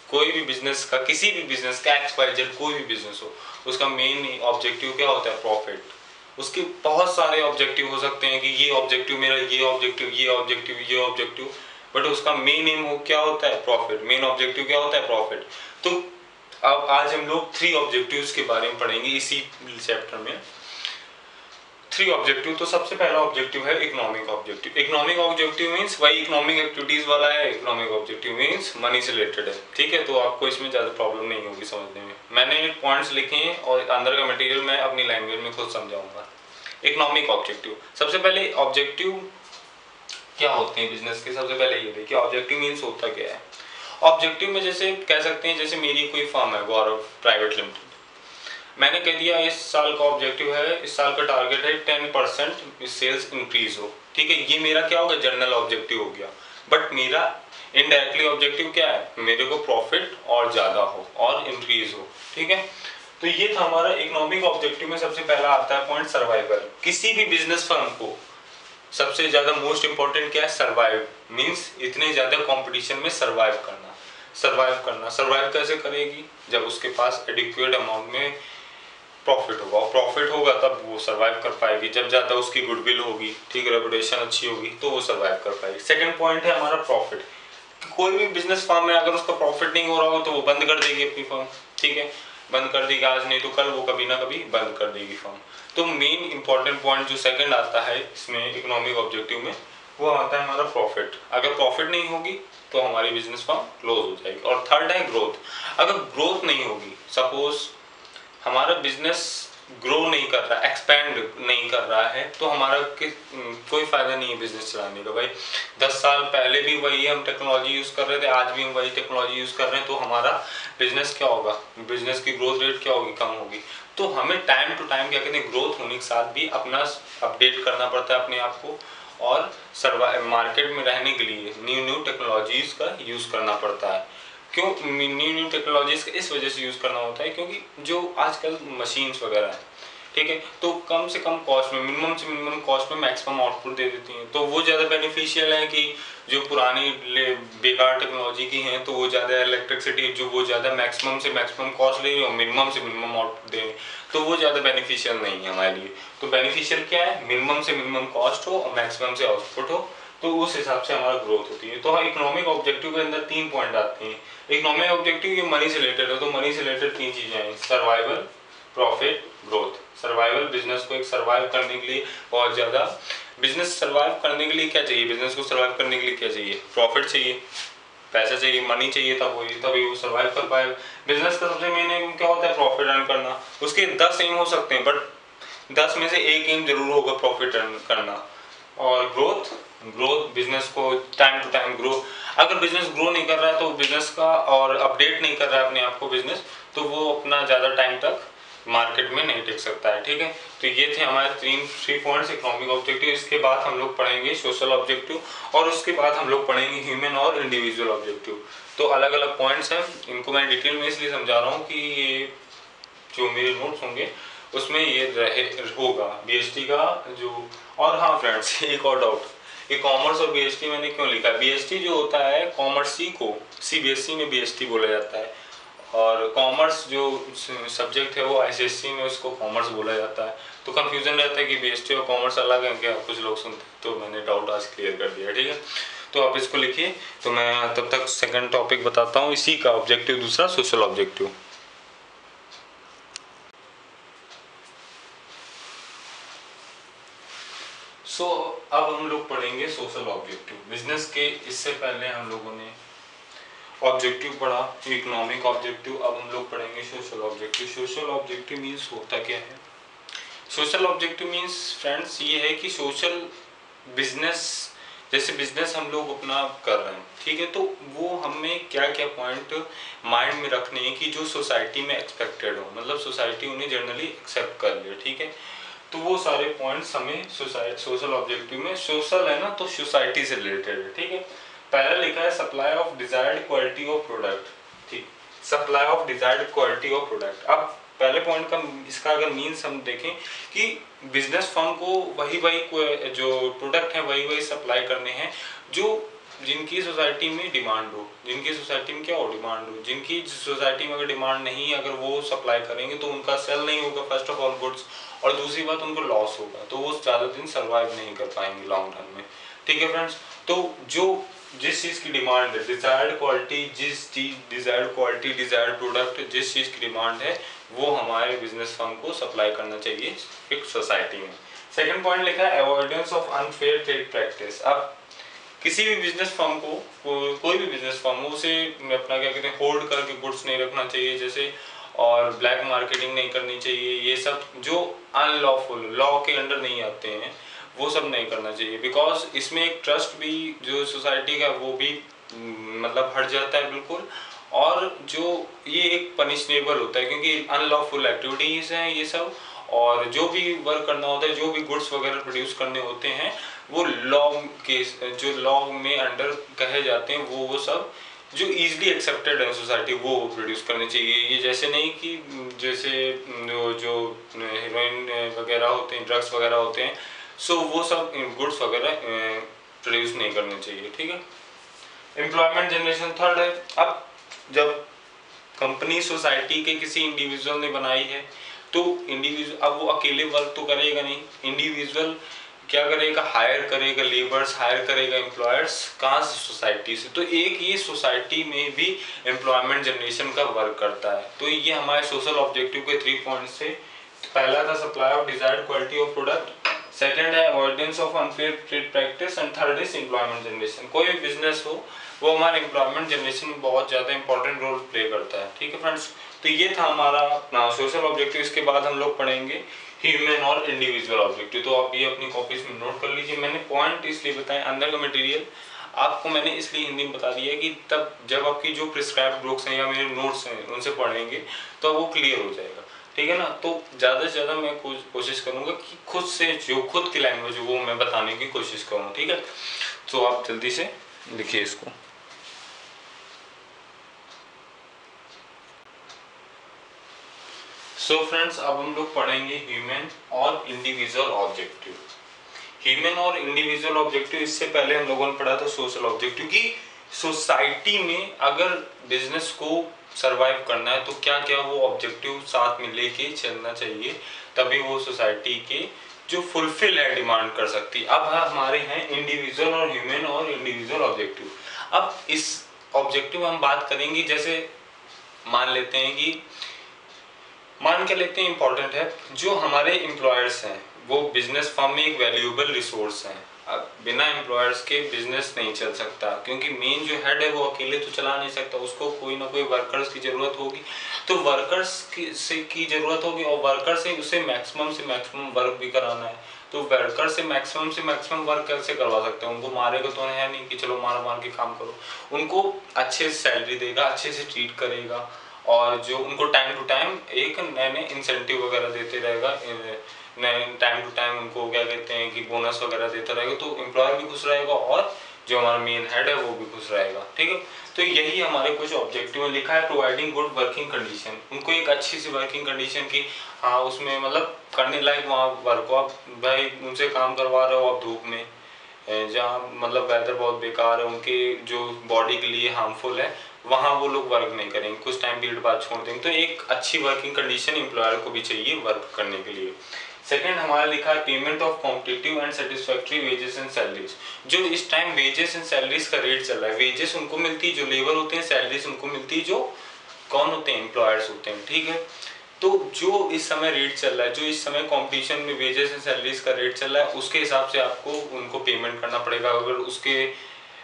कोई भी बिजनेस का, किसी भी बिजनेस का, XYZ कोई भी बिजनेस हो, उसका मेन ऑब्जेक्टिव क्या होता है? प्रॉफिट। उसके बहुत सारे ऑब्जेक्टिव हो सकते हैं कि ये ऑब्जेक्टिव मेरा, ये ऑब्जेक्टिव, ये ऑब्जेक्टिव, ये ऑब्जेक्टिव, बट उसका मेन एम क्या होता है? प्रॉफिट। मेन ऑब्जेक्टिव क्या होता है? प्रॉफिट। तो अब आज हम लोग 3 ऑब्जेक्टिव्स के बारे में पढ़ेंगे इसी चैप्टर में। 3 ऑब्जेक्टिव। तो सबसे पहला ऑब्जेक्टिव है economic objective. Economic objective means वही इकोनॉमिक एक्टिविटीज वाला है। इकोनॉमिक ऑब्जेक्टिव मींस मनी से रिलेटेड है, ठीक है। तो आपको इसमें ज़्यादा प्रॉब्लम नहीं होगी समझने में। मैंने पॉइंट्स लिखे हैं और अंदर का मटेरियल मैं अपनी लैंग्वेज में खुद समझाऊंगा। इकोनॉमिक ऑब्जेक्टिव, सबसे पहले ऑब्जेक्टिव क्या होते हैं बिजनेस के, सबसे पहले ये देखिए ऑब्जेक्टिव मींस होता क्या है। ऑब्जेक्टिव में जैसे कह सकते हैं, जैसे मेरी कोई फर्म है गौरव प्राइवेट लिमिटेड, मैंने कह दिया इस साल का ऑब्जेक्टिव है, इस साल का टारगेट है 10% सेल्स इंक्रीज हो, ठीक है। ये मेरा क्या होगा, जनरल ऑब्जेक्टिव हो गया। बट मेरा इनडायरेक्टली ऑब्जेक्टिव क्या है, मेरे को प्रॉफिट और ज़्यादा हो और इंक्रीज हो, ठीक है। तो ये था हमारा इकोनॉमिक ऑब्जेक्टिव में सबसे पहला आता है पॉइंट सर्वाइवल। किसी भी बिजनेस फर्म को सबसे ज़्यादा मोस्ट इंपॉर्टेंट क्या है, सर्वाइव मीन्स इतने ज़्यादा कॉम्पिटिशन में सर्वाइव करना। सर्वाइव कैसे करेगी, जब उसके पास एडिक्वेट अमाउंट में प्रॉफिट होगा, और प्रॉफिट होगा तब वो सर्वाइव कर पाएगी। जब ज़्यादा उसकी गुडविल होगी, ठीक, रेपुटेशन अच्छी होगी, तो वो सर्वाइव कर पाएगी। सेकंड पॉइंट है हमारा प्रॉफिट। कोई भी बिजनेस फर्म में अगर उसका प्रॉफिट नहीं हो रहा हो तो वो बंद कर देगी अपनी फर्म, ठीक है। बंद कर देगी, आज नहीं तो कल वो कभी ना कभी बंद कर देगी फर्म। तो मेन इंपॉर्टेंट पॉइंट जो सेकंड आता है इसमें इकोनॉमिक ऑब्जेक्टिव में, वो आता है हमारा प्रॉफिट। अगर प्रॉफिट नहीं होगी तो हमारी बिजनेस फर्म क्लोज हो जाएगी। और थर्ड है ग्रोथ। अगर ग्रोथ नहीं होगी, सपोज हमारा बिजनेस ग्रो नहीं कर रहा, एक्सपेंड नहीं कर रहा है, तो हमारा कोई फायदा नहीं है बिजनेस चलाने का। भाई 10 साल पहले भी वही हम टेक्नोलॉजी यूज कर रहे थे, आज भी हम वही टेक्नोलॉजी यूज कर रहे हैं, तो हमारा बिजनेस क्या होगा, बिजनेस की ग्रोथ रेट क्या होगी, कम होगी। तो हमें टाइम टू टाइम क्या कहते हैं, ग्रोथ होने के साथ भी अपना अपडेट करना पड़ता है अपने आप को, और मार्केट में रहने के लिए न्यू टेक्नोलॉजीज का यूज करना पड़ता है। क्यों न्यू टेक्नोलॉजीज का इस वजह से यूज़ करना होता है क्योंकि जो आजकल मशीन्स वगैरह हैं, ठीक है, तो कम से कम कॉस्ट में, मिनिमम से मिनिमम कॉस्ट में मैक्सिमम आउटपुट दे देती हैं। तो वो ज़्यादा बेनिफिशियल है कि जो पुरानी बेकार टेक्नोलॉजी की हैं, तो वो ज़्यादा इलेक्ट्रिसिटी जो वो ज़्यादा मैक्सिमम से मैक्सिमम कॉस्ट ले रही हो, मिनिमम से मिनिमम आउटपुट दे रही, तो वो ज़्यादा बेनिफिशियल नहीं है हमारे लिए। तो बेनिफिशियल क्या है, मिनिमम से मिनिमम कॉस्ट हो और मैक्सिमम से आउटपुट हो, तो उस हिसाब से हमारा ग्रोथ होती है। तो इकोनॉमिक ऑब्जेक्टिव के अंदर 3 पॉइंट आते हैं। इकोनॉमिक ऑब्जेक्टिव ये मनी से रिलेटेड है, तो मनी से रिलेटेड 3 चीजें हैं, survival, profit, growth. Survival, business को एक सर्वाइव करने के लिए बहुत ज्यादा, बिजनेस सर्वाइव करने के लिए क्या चाहिए, बिजनेस को सर्वाइव करने के लिए क्या चाहिए, प्रॉफिट चाहिए, पैसा चाहिए, मनी चाहिए, तभी वो सर्वाइव कर पाएगा। बिजनेस का सबसे मेन एम क्या होता है, प्रॉफिट अर्न करना। उसके 10 एम हो सकते हैं, बट 10 में से एक एम जरूर होगा प्रॉफिट अर्न करना। और ग्रोथ बिजनेस को टाइम टू टाइम ग्रो, अगर बिजनेस ग्रो नहीं कर रहा है तो बिजनेस का और अपडेट नहीं कर रहा है अपने आप को बिजनेस, तो वो अपना ज़्यादा टाइम तक मार्केट में नहीं टिक सकता है, ठीक है। तो ये थे हमारे 3 पॉइंट्स इकोनॉमिक ऑब्जेक्टिव। इसके बाद हम लोग पढ़ेंगे सोशल ऑब्जेक्टिव, और उसके बाद हम लोग पढ़ेंगे ह्यूमन और इंडिविजुअल ऑब्जेक्टिव। तो अलग अलग पॉइंट्स हैं, इनको मैं डिटेल में इसलिए समझा रहा हूँ कि ये जो मेरे नोट्स होंगे उसमें ये होगा बीएसटी का जो। और हाँ फ्रेंड्स, एक और डाउट, ये कॉमर्स और बीएसटी मैंने क्यों लिखा है। बीएसटी जो होता है कॉमर्सी को सीबीएसई में बीएसटी बोला जाता है, और कॉमर्स जो सब्जेक्ट है वो आईसीएसई में उसको कॉमर्स बोला जाता है। तो कंफ्यूजन रहता है कि बीएसटी और कॉमर्स अलग है क्या, कुछ लोग सुनते हैं, तो मैंने डाउट आज क्लियर कर दिया, ठीक है। तो आप इसको लिखिए, तो मैं तब तक सेकंड टॉपिक बताता हूँ इसी का ऑब्जेक्टिव, दूसरा सोशल ऑब्जेक्टिव। अब हम लोग पढ़ेंगे सोशल ऑब्जेक्टिव बिजनेस के। इससे पहले हम लोगों ने ऑब्जेक्टिव पढ़ा, इकोनॉमिक ऑब्जेक्टिव, अब हम लोग पढ़ेंगे social objective. Social objective means होता क्या है। सोशल ऑब्जेक्टिव मीन्स फ्रेंड्स ये है कि सोशल बिजनेस, जैसे बिजनेस हम लोग अपना कर रहे हैं, ठीक है, तो वो हमें क्या क्या पॉइंट माइंड में रखने हैं कि जो सोसाइटी में एक्सपेक्टेड हो, मतलब सोसाइटी उन्हें जनरली एक्सेप्ट कर ले, ठीक है। तो वो सारे पॉइंट्स हमें सोशल ऑब्जेक्टिव में, सोशल है ना तो सोसाइटी से रिलेटेड है, ठीक है। पहला लिखा है supply of desired quality of product, ठीक, supply of desired quality of product. अब पहले पॉइंट का इसका अगर मीन्स हम देखें कि बिजनेस फर्म को वही जो प्रोडक्ट है वही सप्लाई करने हैं जो जिनकी सोसाइटी में डिमांड हो, जिनकी सोसाइटी में क्या हो, डिमांड हो। जिनकी सोसाइटी में अगर डिमांड नहीं है, अगर वो सप्लाई करेंगे तो उनका सेल नहीं होगा फर्स्ट ऑफ ऑल गुड्स, और दूसरी बात उनको लॉस होगा, तो वो ज़्यादा दिन सर्वाइव नहीं कर पाएंगे लॉन्ग रन में, ठीक है फ्रेंड्स। तो जिस चीज़ की डिमांड है, desired quality, desired quality, desired product, जिस चीज़ की डिमांड है वो हमारे बिजनेस फर्म को सप्लाई करना चाहिए एक सोसाइटी में। सेकंड पॉइंट लिखा है avoidance of unfair trade practice. अब किसी भी बिजनेस फर्म को कोई भी बिजनेस फर्म हो उसे अपना क्या कहते हैं होल्ड करके गुड्स नहीं रखना चाहिए जैसे, और ब्लैक मार्केटिंग नहीं करनी चाहिए। ये सब जो अनलॉफुल लॉ के अंडर नहीं आते हैं वो सब नहीं करना चाहिए, बिकॉज इसमें एक ट्रस्ट भी जो सोसाइटी का वो भी मतलब हट जाता है बिल्कुल। और जो ये एक पनिशनेबल होता है क्योंकि अनलॉफुल एक्टिविटीज हैं ये सब, और जो भी वर्क करना होता है, जो भी गुड्स वगैरह प्रोड्यूस करने होते हैं वो लॉ के जो लॉ में अंडर कहे जाते हैं वो सब जो इजीली एक्सेप्टेड है सोसाइटी वो प्रोड्यूस करनी चाहिए। ये जैसे नहीं कि जैसे जो हीरोइन वगैरह होते हैं, ड्रग्स वगैरह होते हैं, सो वो सब गुड्स वगैरह प्रोड्यूस नहीं करने चाहिए। ठीक है। एम्प्लॉयमेंट जनरेशन थर्ड है। अब जब कंपनी सोसाइटी के किसी इंडिविजुअल ने बनाई है तो इंडिविजुअल अब वो अकेले वर्क तो करेगा नहीं, इंडिविजुअल क्या करेगा, हायर करेगा लेबर्स, हायर करेगा एम्प्लॉयर्स, कहाँ से, सोसाइटी से। तो एक ये सोसाइटी में भी एम्प्लॉयमेंट जनरेशन का वर्क करता है। तो ये हमारे सोशल ऑब्जेक्टिव के 3 पॉइंट्स थे। पहला था supply of desired quality of product, second है avoidance of unfair trade practice, and third is employment generation. कोई भी बिजनेस हो वो हमारे एम्प्लॉयमेंट जनरेशन में बहुत ज़्यादा इंपॉर्टेंट रोल प्ले करता है। ठीक है फ्रेंड्स, तो ये था हमारा सोशल ऑब्जेक्टिव। इसके बाद हम लोग पढ़ेंगे ह्यूमन और इंडिविजुअल ऑब्जेक्टिव। तो आप ये अपनी कॉपीज में नोट कर लीजिए। मैंने पॉइंट इसलिए बताए, अंदर का मटेरियल आपको मैंने इसलिए हिंदी में बता दिया कि तब जब आपकी जो प्रिस्क्राइब्ड बुक्स हैं या मेरे नोट्स हैं उनसे पढ़ेंगे तो वो क्लियर हो जाएगा। ठीक है ना। तो ज़्यादा से ज़्यादा मैं कोशिश करूँगा कि खुद से जो खुद की लैंग्वेज वो मैं बताने की कोशिश करूँ। ठीक है, तो आप जल्दी से लिखिए इसको। सो फ्रेंड्स, अब हम लोग पढ़ेंगे ह्यूमन और इंडिविजुअल ऑब्जेक्टिव। ह्यूमन और इंडिविजुअल ऑब्जेक्टिव, इससे पहले हम लोगों ने पढ़ा था सोशल ऑब्जेक्टिव की सोसाइटी में अगर बिजनेस को सरवाइव करना है तो क्या क्या वो ऑब्जेक्टिव साथ में लेके चलना चाहिए, तभी वो सोसाइटी के जो फुलफिल है डिमांड कर सकती। अब हमारे हैं इंडिविजुअल और ह्यूमन और इंडिविजुअल ऑब्जेक्टिव। अब इस ऑब्जेक्टिव हम बात करेंगे, जैसे मान लेते हैं कि मान के लेते हैं इंपॉर्टेंट है, जो हमारे एम्प्लॉयर्स हैं वो बिजनेस फर्म में एक वैल्यूएबल रिसोर्स हैं। अब बिना एम्प्लॉयर्स के बिजनेस नहीं चल सकता क्योंकि मेन जो हेड है वो अकेले तो चला नहीं सकता, उसको कोई ना कोई वर्कर्स की जरूरत होगी। तो वर्कर्स की जरूरत होगी और वर्कर से उसे मैक्सिमम वर्क भी कराना है। तो वर्कर से मैक्सिमम वर्क कैसे करवा सकते हैं, उनको मारेगा तो है नहीं कि चलो मार मार के काम करो। उनको अच्छे से सैलरी देगा, अच्छे से ट्रीट करेगा, और जो उनको टाइम टू टाइम एक नए नए इंसेंटिव वगैरह देते रहेगा, टाइम टू टाइम उनको क्या कहते हैं कि बोनस वगैरह देता रहेगा। तो एम्प्लॉयर भी खुश रहेगा और जो हमारा मेन हेड है वो भी खुश रहेगा। ठीक है, तो यही हमारे कुछ ऑब्जेक्टिव में लिखा है। प्रोवाइडिंग गुड वर्किंग कंडीशन, उनको एक अच्छी सी वर्किंग कंडीशन की, हाँ उसमें मतलब करने लायक वहाँ वर्क हो। आप भाई उनसे काम करवा रहे हो आप धूप में, जहाँ मतलब वेदर बहुत बेकार है, उनके जो बॉडी के लिए हार्मफुल है, वहाँ वो लोग वर्क नहीं करेंगे, कुछ टाइम पीरियड बाद छोड़ देंगे। तो एक अच्छी वर्किंग कंडीशन एम्प्लॉयर को भी चाहिए वर्क करने के लिए। सेकंड हमारा लिखा है payment of competitive and satisfactory wages and salaries. जो इस टाइम वेजेस एंड सैलरीज का रेट चल रहा है, वेजेस उनको मिलती है जो लेबर होते हैं, सैलरीज उनको मिलती है जो कौन होते हैं, एम्प्लॉयर्स होते हैं। ठीक है, तो जो इस समय रेट चल रहा है, जो इस समय कंपटीशन में वेजेस एंड सैलरीज का रेट चल रहा है, उसके हिसाब से आपको उनको पेमेंट करना पड़ेगा। अगर उसके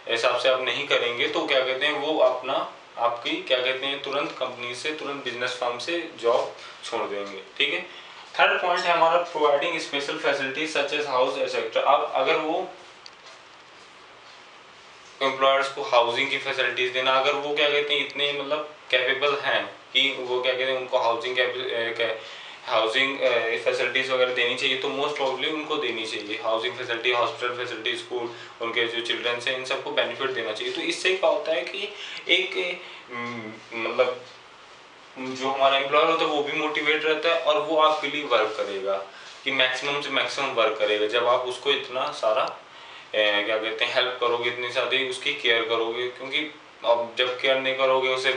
हिसाब से आप नहीं करेंगे तो क्या कहते हैं वो अपना आपकी क्या कहते हैं तुरंत कंपनी से, तुरंत बिजनेस फर्म से जॉब छोड़ देंगे। ठीक है। थर्ड पॉइंट है हमारा providing special facilities such as house etcetera. अब अगर वो एम्प्लॉयर्स को हाउसिंग की फैसिलिटीज देना, अगर वो क्या कहते हैं इतने मतलब कैपेबल हैं कि वो क्या कहते हैं उनको हाउसिंग फैसिलिटीज वगैरह देनी चाहिए, तो मोस्ट प्रॉब्ली उनको देनी चाहिए housing facility, hospital facility, school, उनके जो चिल्ड्रंस हैं इन सबको बेनिफिट देना चाहिए। तो इससे क्या होता है कि एक मतलब जो हमारा एम्प्लॉयर होता है वो भी मोटिवेट रहता है और वो आपके लिए वर्क करेगा कि मैक्सिमम से मैक्सिमम वर्क करेगा। जब आप उसको इतना सारा क्या कहते हैं हेल्प करोगे, इतनी सारी उसकी केयर करोगे, क्योंकि अब जब केयर नहीं करोगे उसे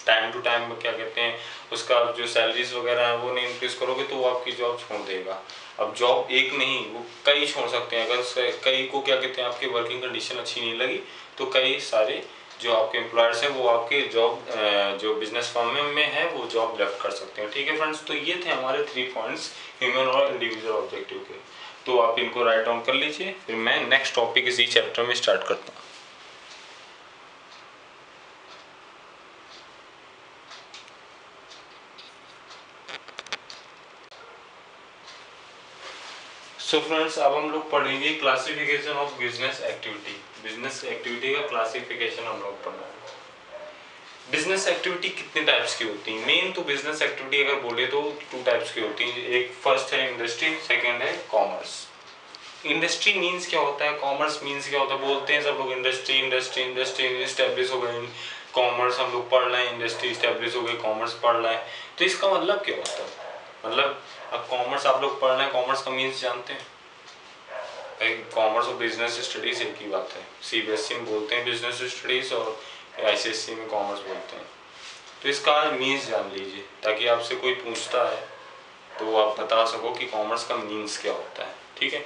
टाइम टू टाइम क्या कहते हैं उसका जो सैलरीज वगैरह है वो नहीं इंक्रीज करोगे तो वो आपकी जॉब छोड़ देगा। अब जॉब एक नहीं वो कई छोड़ सकते हैं, अगर कई को क्या कहते हैं आपकी वर्किंग कंडीशन अच्छी नहीं लगी तो कई सारे जो आपके एम्प्लॉयर्स हैं वो आपके जॉब जो बिजनेस फर्म में है वो जॉब लेफ्ट कर सकते हैं। ठीक है फ्रेंड्स, तो ये थे हमारे 3 पॉइंट्स ह्यूमन और इंडिविजुअल ऑब्जेक्टिव के। तो आप इनको राइट डाउन कर लीजिए, फिर मैं नेक्स्ट टॉपिक इसी चैप्टर में स्टार्ट करता हूँ। सो फ्रेंड्स, अब हम लोग पढ़ेंगे classification of business activity. Business activity का क्लासिफिकेशन हम लोग पढ़ना है। बिजनेस एक्टिविटी कितने टाइप्स की होती है? मेन तो बिजनेस एक्टिविटी अगर बोले तो 2 टाइप्स की होती है। एक फर्स्ट है इंडस्ट्री, सेकंड है कॉमर्स। इंडस्ट्री मींस क्या होता है, कॉमर्स मींस क्या होता है? बोलते हैं सब लोग इंडस्ट्री इंडस्ट्री इंडस्ट्री इस्टेब्लिश हो गई, कॉमर्स हम लोग पढ़ रहे हैं, इंडस्ट्री इस्टेब्लिश हो गई, कॉमर्स पढ़ रहे हैं। तो इसका मतलब क्या होता है? मतलब अब कॉमर्स आप लोग पढ़ रहे हैं, कॉमर्स का मीन्स जानते हैं? कॉमर्स और बिजनेस स्टडीज एक ही बात है। सीबीएसई में बोलते हैं बिजनेस स्टडीज और आईसीएसई में कॉमर्स बोलते हैं। तो इसका मीन्स जान लीजिए, ताकि आपसे कोई पूछता है तो आप बता सको कि कॉमर्स का मीन्स क्या होता है। ठीक है,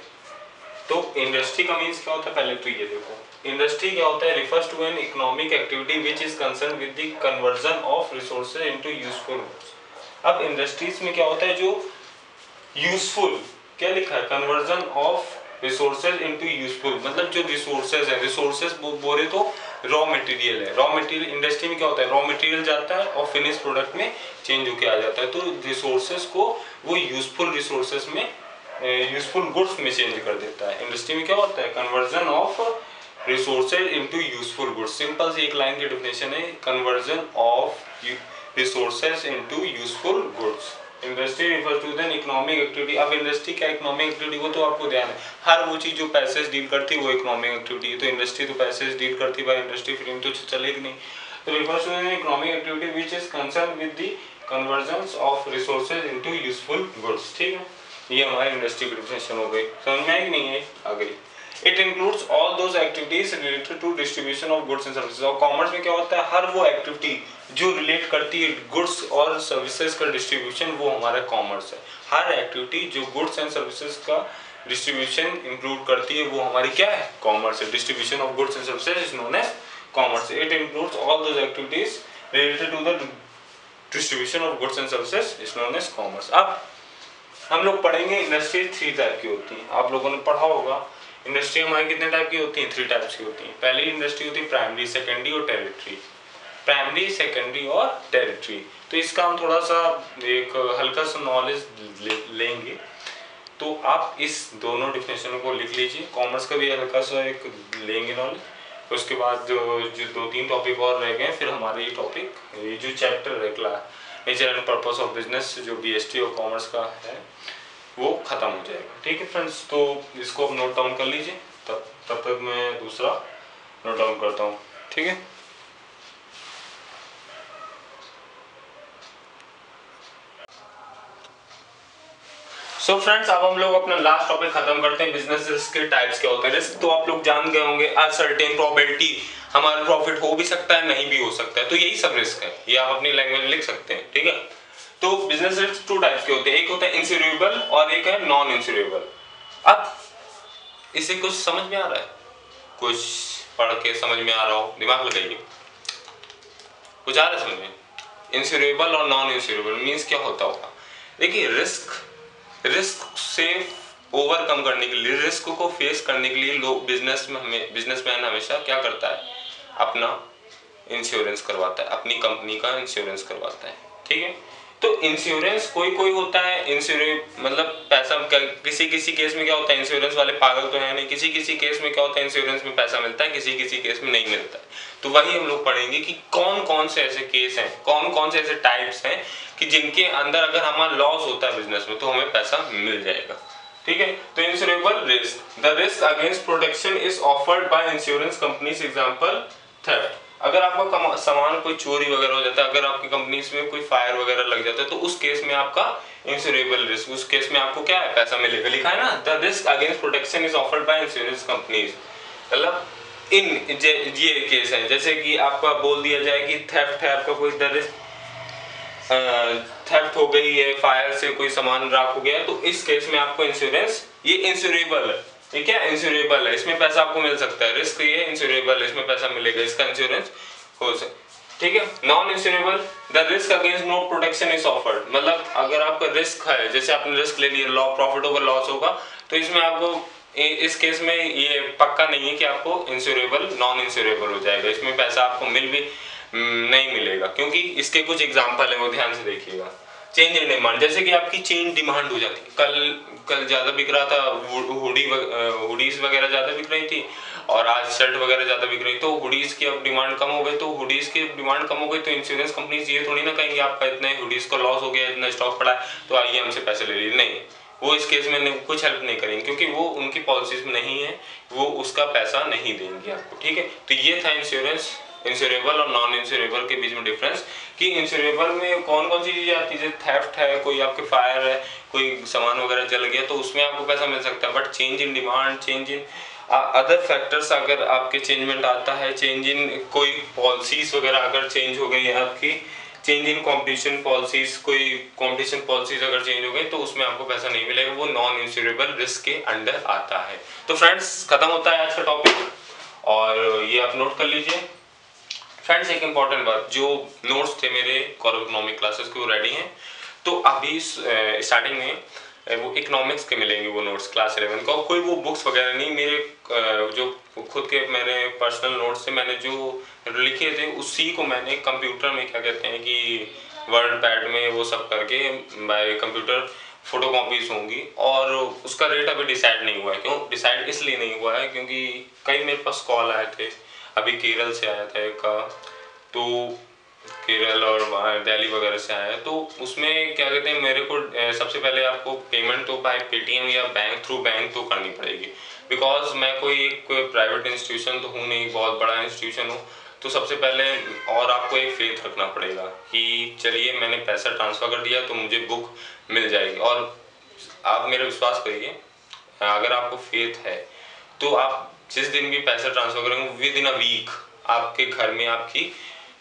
तो इंडस्ट्री का मीन्स क्या होता है पहले तो ये देखो। इंडस्ट्री क्या होता है? Refers to an economic activity which is concern with the conversion of resources into useful goods. अब इंडस्ट्रीज में क्या होता है? जो यूजफुल, क्या लिखा है? Conversion of resources into useful, मतलब जो रिसोर्सेज है, रिसोर्सेज बोले तो रॉ मटेरियल है। रॉ मटेरियल इंडस्ट्री में क्या होता है? रॉ मटेरियल जाता है और फिनिश प्रोडक्ट में चेंज होकर आ जाता है। तो रिसोर्सेज को वो यूजफुल रिसोर्सेज में, यूजफुल गुड्स में चेंज कर देता है। इंडस्ट्री में क्या होता है? Conversion of resources into useful goods. Simple सी एक लाइन की डेफिनेशन है, conversion of resources into useful goods. Industry refers to the economic activity. अब इंडस्ट्री क्या इकोनॉमिक एक्टिविटी, वो तो आपको ध्यान है, हर वो चीज जो पैसे डील करती है वो इकोनॉमिक एक्टिविटी है। तो इंडस्ट्री तो पैसे डील करती है, इंडस्ट्री फिर तो चलेगी नहीं। तो refers to the economic activity which is concern with the conversion of resources into useful goods. ठीक है, ये हमारी इंडस्ट्री की डेफिनेशन हो गई। समझ में आई कि नहीं है? आ गई। It includes all those activities related to distribution of goods and services. और कॉमर्स में क्या होता है? हर वो एक्टिविटी जो रिलेट करती है गुड्स और सर्विसेज का डिस्ट्रीब्यूशन, वो हमारा कॉमर्स है। हर एक्टिविटी जो गुड्स एंड सर्विसेज का डिस्ट्रीब्यूशन इंक्लूड करती है वो हमारी क्या है? कॉमर्स है। Distribution of goods and services is known as commerce. It includes all those activities related to the distribution of goods and services is known as commerce. अब हम लोग पढ़ेंगे इंडस्ट्री 3 टाइप की होती है। आप लोगों ने पढ़ा होगा इंडस्ट्री हमारी कितने टाइप की होती है? 3 टाइप्स की होती है। पहली इंडस्ट्री होती है प्राइमरी, सेकेंडरी और टेरिटरी। प्राइमरी, सेकेंडरी और टेरिटरी। तो इसका हम थोड़ा सा एक हल्का सा नॉलेज लेंगे। तो आप इस दोनों डिफिनेशन को लिख लीजिए। कॉमर्स का भी हल्का सा एक लेंगे नॉलेज, तो उसके बाद जो 2-3 टॉपिक और रह गए, फिर हमारे ये टॉपिक, ये जो चैप्टर है nature and purpose of business, जो बीएसटी और कॉमर्स का है, वो खत्म हो जाएगा। ठीक है फ्रेंड्स, तो इसको अब नोट डाउन कर लीजिए। तब तक मैं दूसरा नोट डाउन करता हूँ। ठीक है, सो फ्रेंड्स, अब हम लोग अपना लास्ट टॉपिक खत्म करते हैं। बिजनेस रिस्क के टाइप्स क्या होते हैं? रिस्क तो आप लोग जान गए होंगे, अनसर्टेन प्रोबेबिलिटी, हमारा प्रॉफिट हो भी सकता है नहीं भी हो सकता है, तो यही सब रिस्क है। ये आप अपनी लैंग्वेज में लिख सकते हैं। ठीक है, तो बिजनेस रिस्क 2 टाइप्स के होते हैं। एक होता है इंश्योरेबल और एक है नॉन इंश्योरेबल। अब इसे कुछ समझ में आ रहा है? कुछ पढ़ के समझ में आ रहा हो, दिमाग लगाइए। कुछ आ रहा है समझ में? इंश्योरेबल और नॉन इंश्योरेबल मीन्स क्या होता होगा? देखिए, रिस्क से ओवरकम करने के लिए, रिस्क को फेस करने के लिए लोग बिजनेसमैन हमेशा क्या करता है? अपना इंश्योरेंस करवाता है, अपनी कंपनी का इंश्योरेंस करवाता है। ठीक है, तो इंश्योरेंस कोई होता है, इंश्योरेंस मतलब पैसा, किसी केस में क्या होता है? इंश्योरेंस वाले पागल तो है नहीं, किसी केस में क्या होता है? इंश्योरेंस में पैसा मिलता है, किसी केस में नहीं मिलता है। तो वही हम लोग पढ़ेंगे कि कौन से ऐसे केस हैं, कौन से ऐसे टाइप्स हैं कि जिनके अंदर अगर हमारा लॉस होता है बिजनेस में तो हमें पैसा मिल जाएगा। ठीक है, तो insurable risk, the risk against protection is offered by insurance companies. Example theft, अगर आपका सामान कोई चोरी वगैरह हो जाता है, अगर आपकी कंपनीज में कोई फायर वगैरह लग जाता है, तो उस केस में आपका इंश्योरेबल रिस्क, उस केस में आपको क्या है? पैसा मिलेगा। लिखा है ना, the risk against protection is offered by insurance companies. मतलब ये केस है, जैसे कि आपका बोल दिया जाए कि थेफ्ट है, आपका कोई थेफ्ट हो गई है, फायर से कोई सामान राख हो गया, तो इस केस में आपको इंश्योरेंस, ये इंश्योरेबल है। ठीक है, इंश्योरेबल है, इसमें पैसा आपको मिल सकता है। रिस्क ये इंश्योरेबल है, इसमें पैसा मिलेगा, इसका इंश्योरेंस हो सकता है। ठीक है। Non insurable, the risk against no protection is offered, मतलब अगर आपका रिस्क है, जैसे आपने रिस्क ले लिया, लॉ प्रॉफिट होगा लॉस होगा, तो इसमें आपको इस केस में ये पक्का नहीं है कि आपको इंश्योरेबल नॉन इंश्योरेबल हो जाएगा, इसमें पैसा आपको मिल भी नहीं मिलेगा, क्योंकि इसके कुछ एग्जांपल है वो ध्यान से देखिएगा। चेंज इन डिमांड, जैसे कि आपकी चेंज डिमांड हो जाती है, कल ज्यादा बिक रहा था हुडीज वगैरह ज्यादा बिक रही थी और आज शर्ट वगैरह ज्यादा बिक रही, तो हुडीज की अब डिमांड कम हो गई, तो हुडीज की डिमांड कम हो गई तो इंश्योरेंस कंपनीज ये थोड़ी ना कहेंगे आपका इतने हुडीज का लॉस हो गया, इतना स्टॉक पड़ा है तो आइए हमसे पैसे ले लीजिए, नहीं, वो इस केस में कुछ हेल्प नहीं करेंगे, क्योंकि वो उनकी पॉलिसीज में नहीं है, वो उसका पैसा नहीं देंगे आपको, ठीक है। तो ये था इंश्योरेंस, इंश्योरेबल और नॉन इंश्योरेबल के बीच में डिफरेंस, कि इंश्योरेबल में कौन कौन सी चीजें आती है, थेफ्ट है, कोई आपके फायर है, कोई सामान वगैरह जल गया तो उसमें आपको पैसा मिल सकता है, but change in demand, change in other factors अगर आपके चेंजमेंट आता है, चेंज इन कोई पॉलिसीज वगैरह अगर चेंज हो गई है आपकी, चेंज इन कॉम्पिटिशन पॉलिसीज, कोई कॉम्पिटिशन पॉलिसीज अगर चेंज हो गई तो उसमें आपको पैसा नहीं मिलेगा, वो नॉन इंश्योरेबल रिस्क के अंडर आता है। तो फ्रेंड्स खत्म होता है आज का टॉपिक और ये आप नोट कर लीजिए। फ्रेंड्स एक इंपॉर्टेंट बात, जो नोट्स थे मेरे गौरव इकोनॉमिक क्लासेस के वो रेडी हैं, तो अभी स्टार्टिंग में वो इकोनॉमिक्स के मिलेंगे वो नोट्स क्लास 11 का, कोई वो बुक्स वगैरह नहीं, मेरे जो खुद के मैंने पर्सनल नोट्स थे, मैंने जो लिखे थे उसी को मैंने कंप्यूटर में क्या कहते हैं कि वर्ड पैड में वो सब करके बाय कंप्यूटर फोटो कॉपीज होंगी, और उसका रेट अभी डिसाइड नहीं हुआ है। क्यों डिसाइड इसलिए नहीं हुआ है, क्योंकि कई मेरे पास कॉल आए थे, अभी केरल से आया था एक का, तो केरल और दिल्ली वगैरह से आया है, तो उसमें क्या कहते हैं मेरे को सबसे पहले आपको पेमेंट तो बाय पेटीएम या बैंक थ्रू बैंक तो करनी पड़ेगी, बिकॉज मैं कोई एक प्राइवेट इंस्टीट्यूशन तो हूँ नहीं, बहुत बड़ा इंस्टीट्यूशन हूँ, तो सबसे पहले और आपको एक फेथ रखना पड़ेगा कि चलिए मैंने पैसा ट्रांसफ़र कर दिया तो मुझे बुक मिल जाएगी, और आप मेरा विश्वास करिए अगर आपको फेथ है तो आप जिस दिन भी पैसा ट्रांसफ़र करेंगे विद इन अ वीक आपके घर में आपकी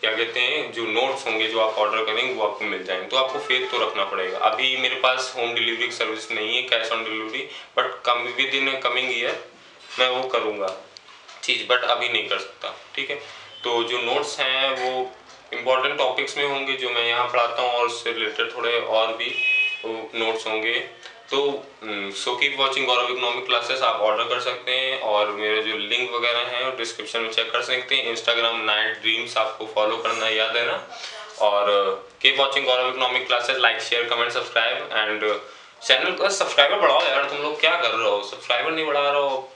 क्या कहते हैं जो नोट्स होंगे जो आप ऑर्डर करेंगे वो आपको मिल जाएंगे, तो आपको फेथ तो रखना पड़ेगा। अभी मेरे पास होम डिलीवरी की सर्विस नहीं है, cash on delivery, but with in coming year मैं वो करूँगा चीज़, बट अभी नहीं कर सकता, ठीक है। तो जो नोट्स हैं वो इम्पोर्टेंट टॉपिक्स में होंगे जो मैं यहाँ पढ़ाता हूँ, और उससे रिलेटेड थोड़े और भी नोट्स होंगे, तो सो कीप वॉचिंग गौरव इकोनॉमिक क्लासेस, आप ऑर्डर कर सकते हैं, और मेरे जो लिंक वगैरह हैं और डिस्क्रिप्शन में चेक कर सकते हैं। इंस्टाग्राम नाइट ड्रीम्स आपको फॉलो करना याद है ना, और keep watching Gaurav economic classes, like share comment subscribe, and channel का सब्सक्राइबर बढ़ाओ यार, तुम लोग क्या कर रहे हो, सब्सक्राइबर नहीं बढ़ा रहे हो,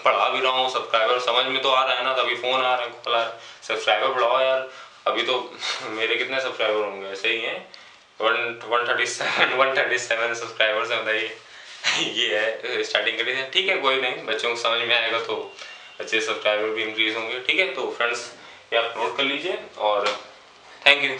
पढ़ा भी रहा हूँ, सब्सक्राइबर समझ में तो आ रहा है ना, तभी फ़ोन आ रहा है, कॉल आ रहा है, सब्सक्राइबर बढ़ाओ यार। अभी तो मेरे कितने सब्सक्राइबर होंगे, ऐसे ही हैं 137 सब्सक्राइबर्स हैं, बताइए ये है स्टार्टिंग करी है, ठीक है कोई नहीं, बच्चों को समझ में आएगा तो अच्छे सब्सक्राइबर भी इंक्रीज होंगे, ठीक है। तो फ्रेंड्स ये आप नोट कर लीजिए और थैंक यू।